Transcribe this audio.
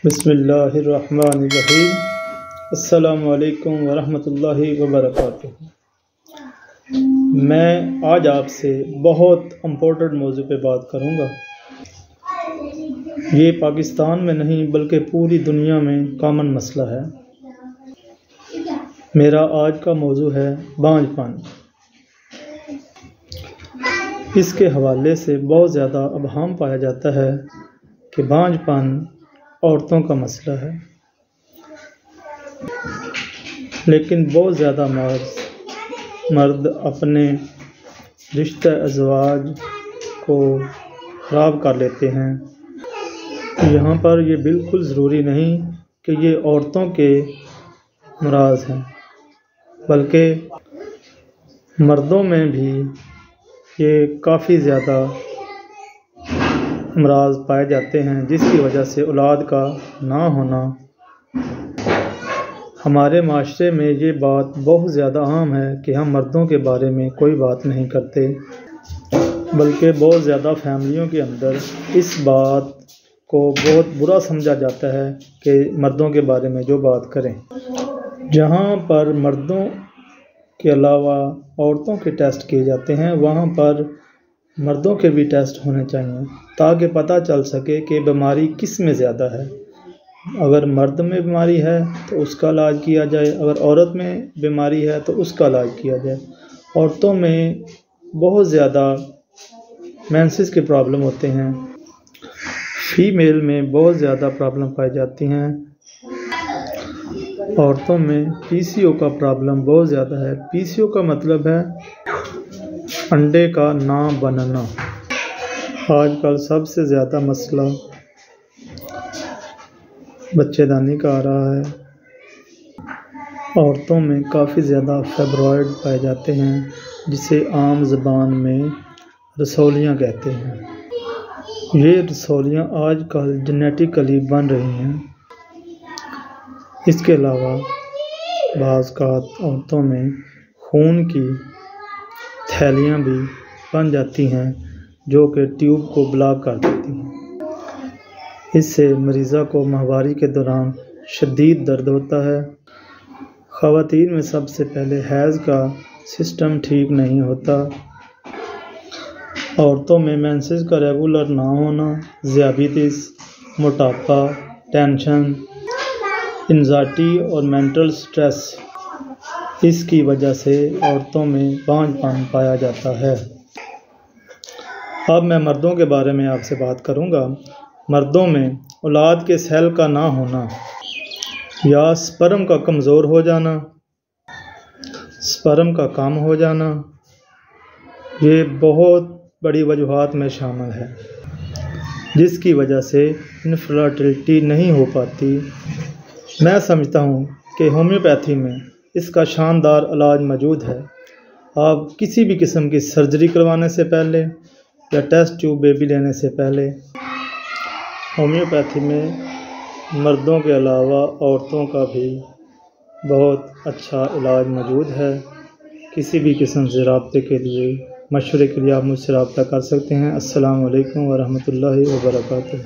بسم اللہ الرحمن الرحیم۔ السلام علیکم ورحمۃ اللہ وبرکاتہ۔ میں آج آپ سے بہت امپورٹنٹ موضوع پہ بات کروں گا۔ یہ پاکستان میں نہیں بلکہ پوری دنیا میں کامن مسئلہ ہے۔ میرا آج کا موضوع ہے بانجھ پن۔ اس کے حوالے سے بہت زیادہ ابہام پایا جاتا ہے کہ بانجھ پن عورتوں کا مسئلہ ہے، لیکن بہت زیادہ مرد اپنے رشتہ ازواج کو خراب کر لیتے ہیں۔ یہاں پر یہ بالکل ضروری نہیں کہ یہ عورتوں کے امراض ہیں، بلکہ مردوں میں بھی یہ کافی زیادہ امراض پائے جاتے ہیں، جس کی وجہ سے اولاد کا نہ ہونا۔ ہمارے معاشرے میں یہ بات بہت زیادہ عام ہے کہ ہم مردوں کے بارے میں کوئی بات نہیں کرتے، بلکہ بہت زیادہ فیملیوں کے اندر اس بات کو بہت برا سمجھا جاتا ہے کہ مردوں کے بارے میں جو بات کریں۔ جہاں پر مردوں کے علاوہ عورتوں کے ٹیسٹ کیے جاتے ہیں، وہاں پر مردوں کے بھی ٹیسٹ ہونے چاہیے تاکہ پتہ چل سکے کہ بیماری کس میں زیادہ ہے۔ اگر مرد میں بیماری ہے تو اس کا علاج کیا جائے، اگر عورت میں بیماری ہے تو اس کا علاج کیا جائے۔ عورتوں میں بہت زیادہ مینسز کے پرابلم ہوتے ہیں، فیمیل میں بہت زیادہ پرابلم پائی جاتی ہیں۔ عورتوں میں پی سی او کا پرابلم بہت زیادہ ہے۔ پی سی او کا مطلب ہے انڈے کا نہ بننا۔ آج کل سب سے زیادہ مسئلہ بچے دانی کا آ رہا ہے۔ عورتوں میں کافی زیادہ فائبرائڈ پائے جاتے ہیں، جسے عام زبان میں رسولیاں کہتے ہیں۔ یہ رسولیاں آج کل جینیٹیکلی بن رہی ہیں۔ اس کے علاوہ بعض اوقات عورتوں میں خون کی تھیلیاں بھی بن جاتی ہیں، جو کہ ٹیوب کو بلاک کر دیتی ہیں۔ اس سے مریضہ کو ماہواری کے دوران شدید درد ہوتا ہے۔ خواتین میں سب سے پہلے حیض کا سسٹم ٹھیک نہیں ہوتا۔ عورتوں میں مینسز کا ریگولر نہ ہونا، ذیابیطس، موٹاپا، ٹینشن، انزائٹی اور مینٹل سٹریس، اس کی وجہ سے عورتوں میں بانجھ پن پایا جاتا ہے۔ اب میں مردوں کے بارے میں آپ سے بات کروں گا۔ مردوں میں اولاد کے سیل کا نہ ہونا یا سپرم کا کمزور ہو جانا، سپرم کا کم ہو جانا، یہ بہت بڑی وجوہات میں شامل ہے، جس کی وجہ سے انفرٹیلٹی نہیں ہو پاتی۔ میں سمجھتا ہوں کہ ہومیوپیتھی میں اس کا شاندار علاج موجود ہے۔ آپ کسی بھی قسم کی سرجری کروانے سے پہلے یا ٹیسٹ ٹیوب بیبی لینے سے پہلے ہومیوپیتھی میں مردوں کے علاوہ عورتوں کا بھی بہت اچھا علاج موجود ہے۔ کسی بھی قسم سے رابطے کے لیے، مشورے کے لیے آپ مجھ سے رابطہ کر سکتے ہیں۔ السلام علیکم ورحمۃ اللہ وبرکاتہ۔